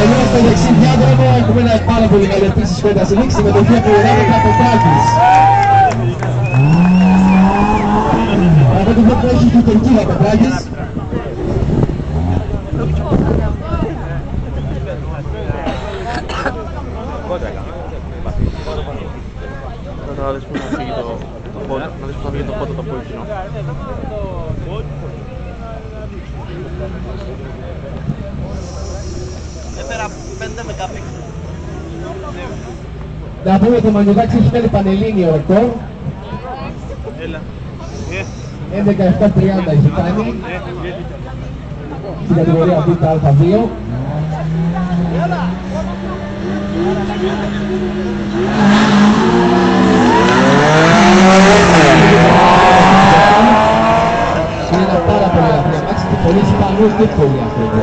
Ενώ στο δεξί διάδρομο έχουμε ένα πάρα πολύ καλή επίσης κόντας λήξη, συμμετοχή από τον Ράπετρα Πετράκης. Από το που έχει και τον κύριο Πετράκης. Τώρα δες που να φύγει το φώτο, να δεις που θα βγει το φώτο το κόκκινο. Έφερα 5 MP. Να πούμε ότι ο Μανιωτάκης έχει κάνει πανελλήνιο ρεκόρ. Έλα. 11-7-30 έχει κάνει. Στην κατηγορία Β'2. Είναι ένα πάρα πολύ λαθρέα μάξι και πολύ σπανούς δύσκολοι άνθρωποι.